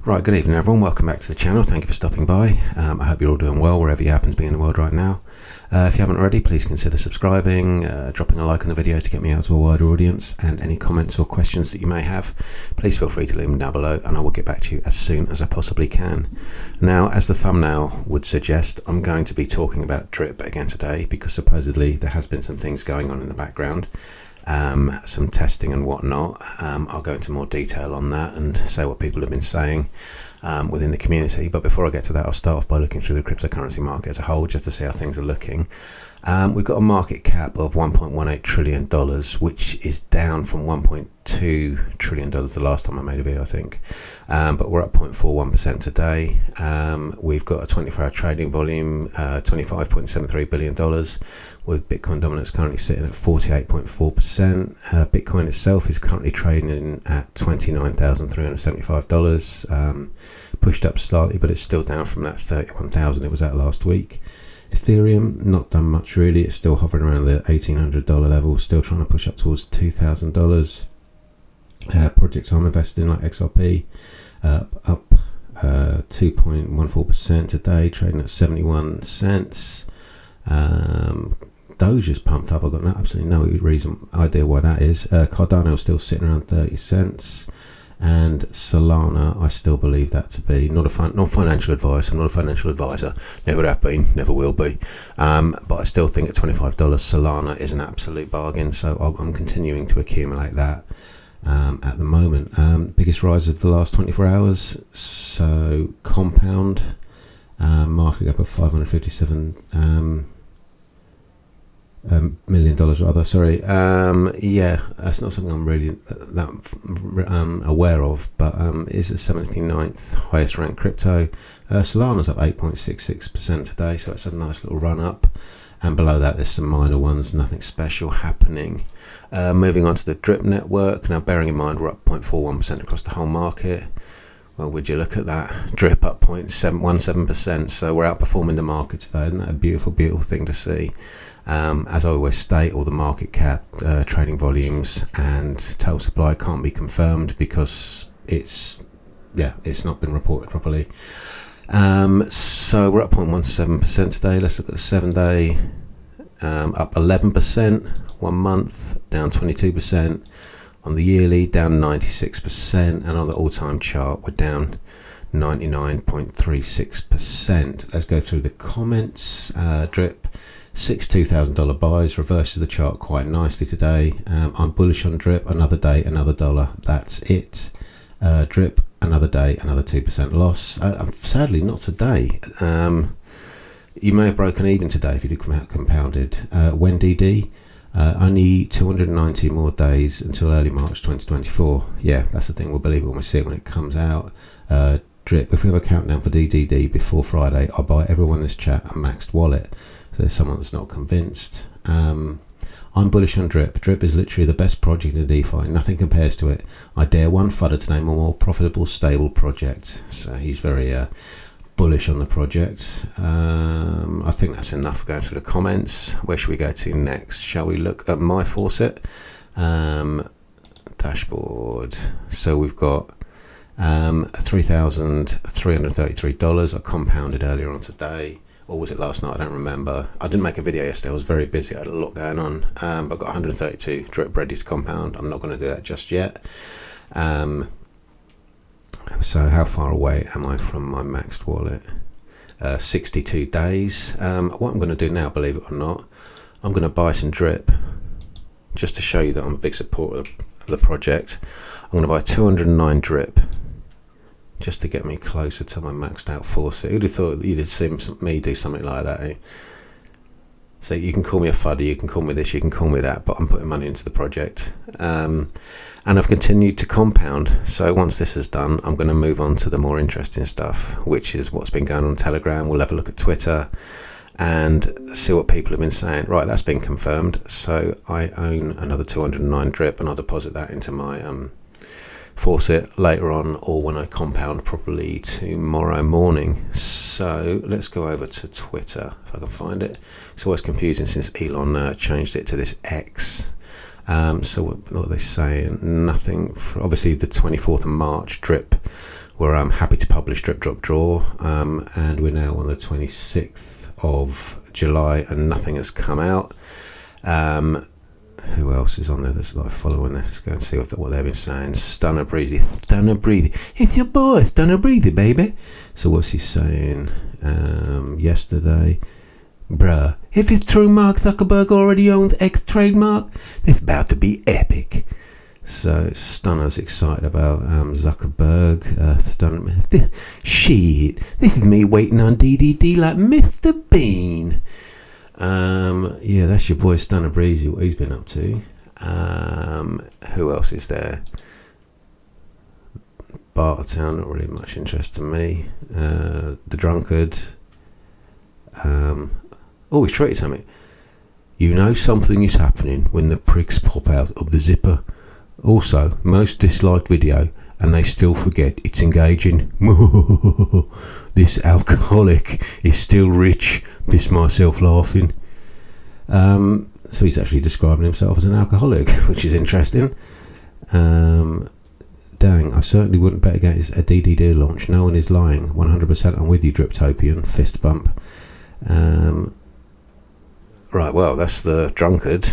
Right, good evening everyone, welcome back to the channel, thank you for stopping by. I hope you're all doing well wherever you happen to be in the world right now. If you haven't already, please consider subscribing, dropping a like on the video to get me out to a wider audience, and any comments or questions that you may have, please feel free to leave them down below and I will get back to you as soon as I possibly can. Now, as the thumbnail would suggest, I'm going to be talking about drip again today because supposedly there has been some things going on in the background. Some testing and whatnot. I'll go into more detail on that and say what people have been saying within the community. But before I get to that, I'll start off by looking through the cryptocurrency market as a whole just to see how things are looking. We've got a market cap of $1.18 trillion, which is down from $1.2 trillion the last time I made a video, I think. But we're up 0.41% today. We've got a 24-hour trading volume, $25.73 billion, with Bitcoin dominance currently sitting at 48.4%. Bitcoin itself is currently trading at $29,375, pushed up slightly, but it's still down from that 31,000 it was at last week. Ethereum, not done much really, it's still hovering around the $1,800 level, still trying to push up towards $2,000. Projects I'm invested in, like XRP, up 2.14% today, trading at 71 cents. Doge's pumped up, I've got absolutely no idea why that is. Cardano's still sitting around 30 cents. And Solana, I still believe that to be not financial advice. I'm not a financial advisor, never have been, never will be, but I still think at $25 Solana is an absolute bargain, so I'm continuing to accumulate that at the moment. Biggest rise of the last 24 hours, so Compound, market up of $557 $1 million rather, sorry. Yeah, that's not something I'm really that aware of, but is the 79th highest ranked crypto. Solana's up 8.66% today, so it's a nice little run up, and below that there's some minor ones, nothing special happening. Moving on to the drip network, now bearing in mind we're up 0.41% across the whole market. Well, would you look at that, drip up 0.17%, so we're outperforming the market today. Isn't that a beautiful thing to see? As I always state, all the market cap, trading volumes and total supply can't be confirmed because it's not been reported properly. So we're up 0.17% today. Let's look at the 7-day, up 11%, 1 month down 22%, on the yearly down 96%, and on the all-time chart we're down 99.36%. Let's go through the comments. Drip, 6 $2,000 buys, reverses the chart quite nicely today. I'm bullish on drip, another day, another dollar, that's it. Drip, another day, another 2% loss. Sadly not today. You may have broken even today if you did compounded. DDD, only 290 more days until early March 2024. Yeah, that's the thing, we'll believe it when we see it when it comes out. Drip, if we have a countdown for DDD before Friday, I'll buy everyone in this chat a maxed wallet. So there's someone that's not convinced. I'm bullish on drip. Drip is literally the best project in DeFi. Nothing compares to it. I dare one fudder to name a more profitable, stable project. So he's very bullish on the project. I think that's enough going through the comments. Where should we go to next? Shall we look at my faucet? Dashboard. So we've got $3,333. I compounded earlier on today. Or was it last night? I don't remember. I didn't make a video yesterday. I was very busy. I had a lot going on. But I've got 132 drip ready to compound. I'm not going to do that just yet. So how far away am I from my maxed wallet? 62 days. What I'm going to do now, believe it or not, I'm going to buy some drip just to show you that I'm a big supporter of the project. I'm going to buy 209 drip just to get me closer to my maxed out faucet. Who'd have thought you'd have seen me do something like that, eh? So you can call me a fudder, you can call me this, you can call me that, but I'm putting money into the project. And I've continued to compound. So once this is done, I'm going to move on to the more interesting stuff, which is what's been going on Telegram. We'll have a look at Twitter and see what people have been saying. Right, that's been confirmed. So I own another 209 drip and I'll deposit that into my faucet later on, or when I compound probably tomorrow morning. So let's go over to Twitter if I can find it. It's always confusing since Elon changed it to this X. So what are they saying? Nothing. Obviously the 24th of March drip where I'm happy to publish Drip Drop Draw, and we're now on the 26th of July and nothing has come out. Who else is on there that's like following this? Let's go and see what they've been saying. Stunner Breezy, it's your boy Stunner Breezy, baby. So what's he saying? Yesterday, bruh, if it's true Mark Zuckerberg already owns X trademark, it's about to be epic. So Stunner's excited about Zuckerberg. Shit, this is me waiting on DDD like Mr. Bean. Yeah, that's your boy Stunner Breezy, what he's been up to. Who else is there? Bartertown, not really much interest to me. The Drunkard. Oh, he's tweeted something. You know something is happening when the pricks pop out of the zipper. Also, most disliked video, and they still forget it's engaging. This alcoholic is still rich. Piss myself laughing. So he's actually describing himself as an alcoholic, which is interesting. Dang, I certainly wouldn't bet against a DDD launch. No one is lying. 100% I'm with you, Driptopian. Fist bump. Right, well, that's the Drunkard.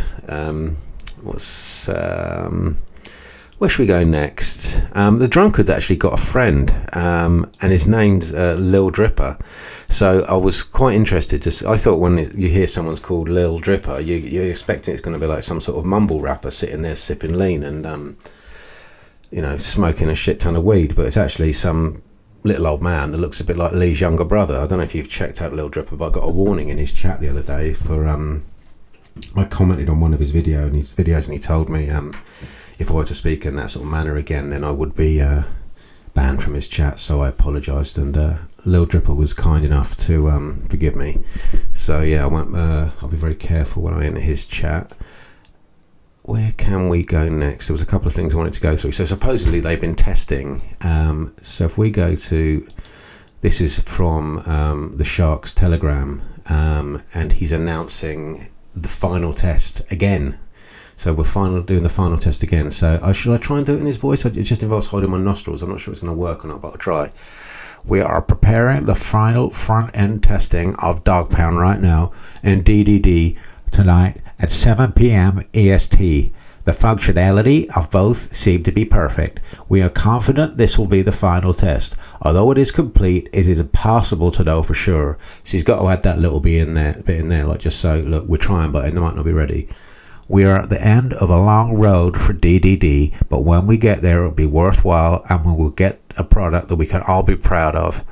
Where should we go next? The Drunkard's actually got a friend, and his name's Lil Dripper. So I was quite interested to. I thought when you hear someone's called Lil Dripper, you're expecting it's going to be like some sort of mumble rapper sitting there sipping lean and smoking a shit ton of weed. But it's actually some little old man that looks a bit like Lee's younger brother. I don't know if you've checked out Lil Dripper, but I got a warning in his chat the other day for. I commented on one of his videos, and he told me if I were to speak in that sort of manner again, then I would be banned from his chat. So I apologised, and Lil Dripper was kind enough to forgive me. So yeah, I'll be very careful when I enter his chat. Where can we go next? There was a couple of things I wanted to go through. So supposedly they've been testing. So if we go to, this is from the Shark's Telegram, and he's announcing the final test again. So we're doing the final test again. So should I try and do it in his voice? It just involves holding my nostrils. I'm not sure it's going to work or not, but I'll try. We are preparing the final front-end testing of Dog Pound right now in DDD tonight at 7 p.m. EST. The functionality of both seem to be perfect. We are confident this will be the final test. Although it is complete, it is impossible to know for sure. So he's got to add that little bit in there, like just so, look, we're trying, but it might not be ready. We are at the end of a long road for DDD, but when we get there, it'll be worthwhile, and we will get a product that we can all be proud of.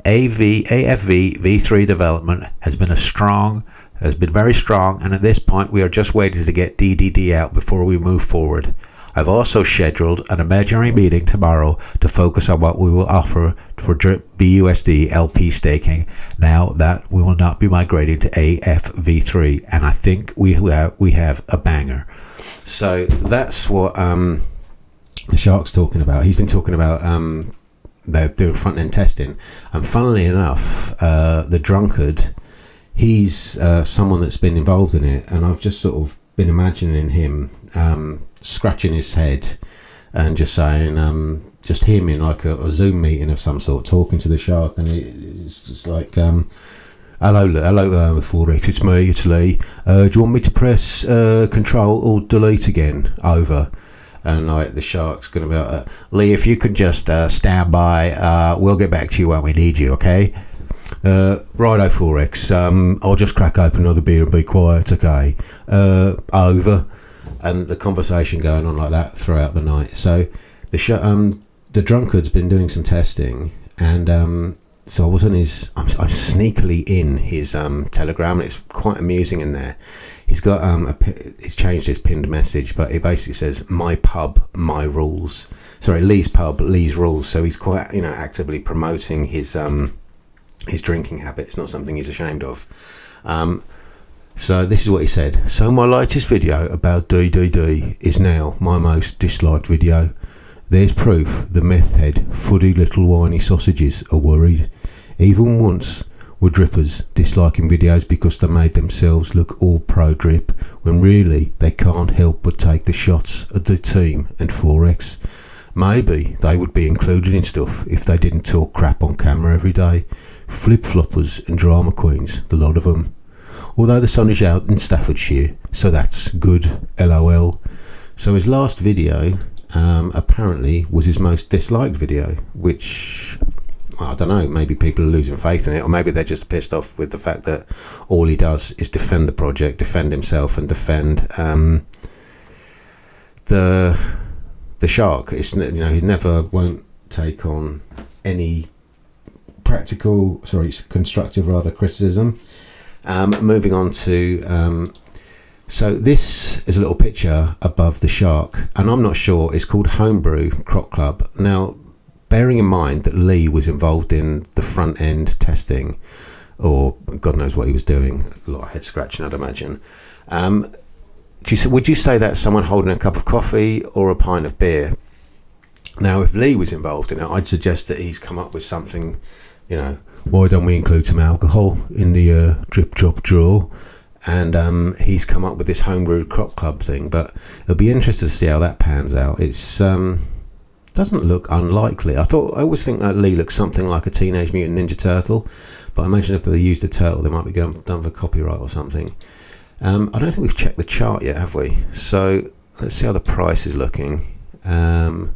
AFV V3 development has been very strong, and at this point we are just waiting to get DDD out before we move forward. I've also scheduled an imaginary meeting tomorrow to focus on what we will offer for BUSD LP staking now that we will not be migrating to AFV3, and I think we have a banger. So that's what the Shark's talking about. He's been talking about they're doing front-end testing, and funnily enough, the Drunkard, he's someone that's been involved in it, and I've just sort of been imagining him scratching his head and just saying, just him in like a Zoom meeting of some sort, talking to the Shark, and it's just like, hello, Forex, it's me, it's Lee. Do you want me to press Control or Delete again? Over. And like the Shark's going to be like, Lee, if you could just stand by, we'll get back to you when we need you, okay? Righto, Forex. I'll just crack open another beer and be quiet, okay? Over. And the conversation going on like that throughout the night. So the Drunkard's been doing some testing, and so I was on his. I'm sneakily in his Telegram, and it's quite amusing in there. He's got he's changed his pinned message, but it basically says "My pub, my rules." Sorry, Lee's pub, Lee's rules. So he's quite actively promoting his drinking habit. It's not something he's ashamed of. So this is what he said. So my latest video about DDD is now my most disliked video. There's proof the meth head, fuddy little whiny sausages are worried. Even once were drippers disliking videos because they made themselves look all pro-drip, when really they can't help but take the shots at the team and Forex. Maybe they would be included in stuff if they didn't talk crap on camera every day. Flip-floppers and drama queens, the lot of them. Although the sun is out in Staffordshire, so that's good, lol. So his last video apparently was his most disliked video, which, I don't know, maybe people are losing faith in it, or maybe they're just pissed off with the fact that all he does is defend the project, defend himself, and defend the shark. It's, he never won't take on any constructive criticism. Moving on to so this is a little picture above the shark, and I'm not sure, it's called Homebrew Croc Club. Now, bearing in mind that Lee was involved in the front end testing, or God knows what he was doing, a lot of head scratching, I'd imagine. Would you say that's someone holding a cup of coffee or a pint of beer? Now, if Lee was involved in it, I'd suggest that he's come up with something, why don't we include some alcohol in the drip drop drawer? And he's come up with this homebrew crop club thing, but it'll be interesting to see how that pans out. It's doesn't look unlikely. I always think that Lee looks something like a Teenage Mutant Ninja Turtle, but I imagine if they used a turtle, they might be done for copyright or something. I don't think we've checked the chart yet, have we? So let's see how the price is looking. Yeah,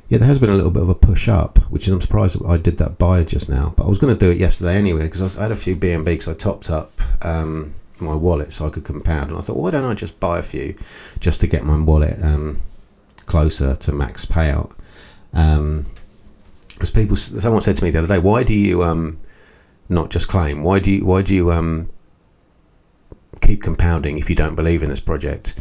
there has been a little bit of a push up, which I'm surprised that I did that buy just now. But I was going to do it yesterday anyway, because I had a few B&B because I topped up my wallet so I could compound. And I thought, why don't I just buy a few just to get my wallet closer to max payout? Because someone said to me the other day, why do you not just claim? Why do you keep compounding if you don't believe in this project?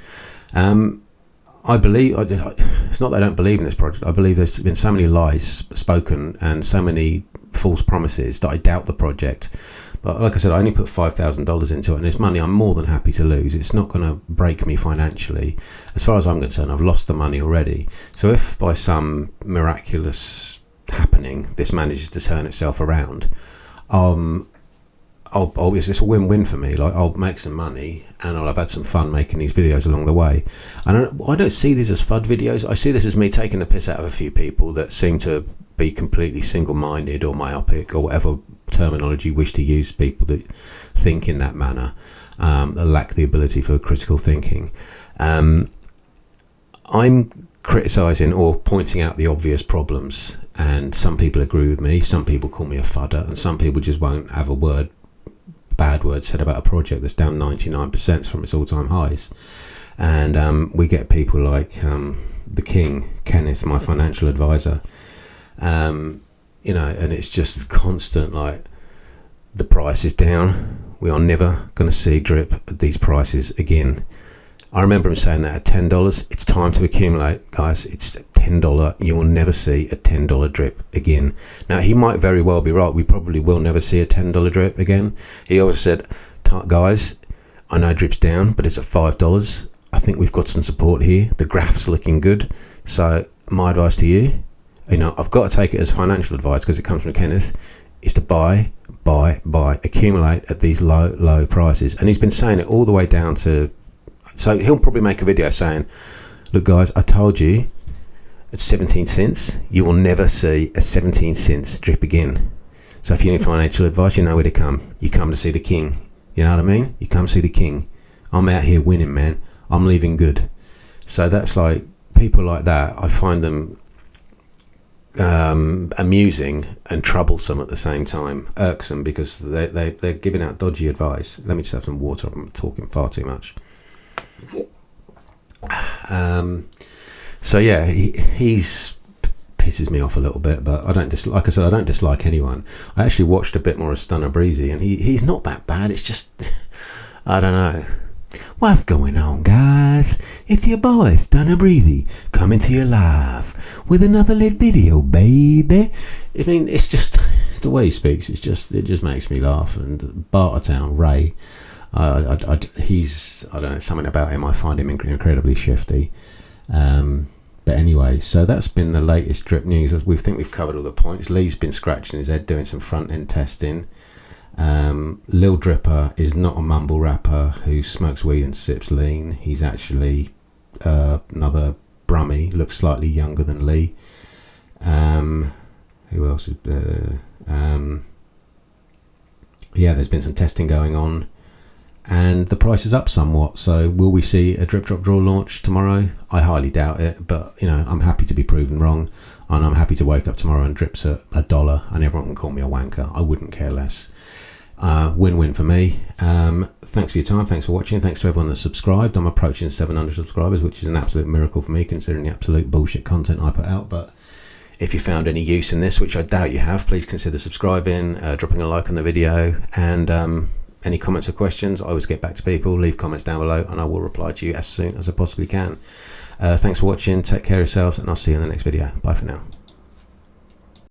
I believe, it's not that I don't believe in this project. I believe there's been so many lies spoken and so many false promises that I doubt the project. But like I said, I only put $5,000 into it, and it's money I'm more than happy to lose. It's not going to break me financially. As far as I'm concerned, I've lost the money already. So if by some miraculous happening this manages to turn itself around, it's a win-win for me. Like, I'll make some money and I'll have had some fun making these videos along the way. And I don't see these as FUD videos. I see this as me taking the piss out of a few people that seem to be completely single-minded or myopic or whatever terminology you wish to use, people that think in that manner, that lack the ability for critical thinking. I'm criticising or pointing out the obvious problems, and some people agree with me, some people call me a fudder, and some people just won't have a bad word said about a project that's down 99% from its all-time highs. And we get people like the King, Kenneth, my financial advisor, and it's just constant, like, the price is down, we are never going to see drip at these prices again. I remember him saying that at $10, it's time to accumulate, guys. It's $10. You will never see a $10 drip again. Now, he might very well be right. We probably will never see a $10 drip again. He always said, guys, I know drip's down, but it's at $5. I think we've got some support here. The graph's looking good. So my advice to you, I've got to take it as financial advice because it comes from Kenneth, is to buy, accumulate at these low prices. And he's been saying it all the way down to... So he'll probably make a video saying, look guys, I told you at 17 cents, you will never see a 17 cents drip again. So if you need financial advice, you know where to come. You come to see the King. You know what I mean? You come see the King. I'm out here winning, man. I'm leaving good. So that's like, people like that, I find them amusing and troublesome at the same time, irksome, because they're giving out dodgy advice. Let me just have some water. I'm talking far too much. So yeah, he's pisses me off a little bit, but I don't dislike anyone. I actually watched a bit more of Stunner Breezy, and he's not that bad. It's just I don't know. What's going on, guys? It's your boy Stunner Breezy coming to you live with another lit video, baby. I mean, it's just the way he speaks. It just makes me laugh. And Bartertown Ray, he's, I don't know, something about him, I find him incredibly shifty. But anyway, so that's been the latest drip news. We think we've covered all the points. Lee's been scratching his head doing some front end testing. Lil Dripper is not a mumble rapper who smokes weed and sips lean. He's actually another Brummy looks slightly younger than Lee. Who else is there? Yeah, there's been some testing going on, and the price is up somewhat. So will we see a drip drop draw launch tomorrow? I highly doubt it, but you know, I'm happy to be proven wrong, and I'm happy to wake up tomorrow and drips at $1, and everyone can call me a wanker. I wouldn't care less. Win-win for me. Thanks for your time, thanks for watching, thanks to everyone that's subscribed. I'm approaching 700 subscribers, which is an absolute miracle for me considering the absolute bullshit content I put out. But if you found any use in this, which I doubt you have, please consider subscribing, dropping a like on the video, and any comments or questions. I always get back to people. Leave comments down below and I will reply to you as soon as I possibly can. Thanks for watching, take care of yourselves, and I'll see you in the next video. Bye for now.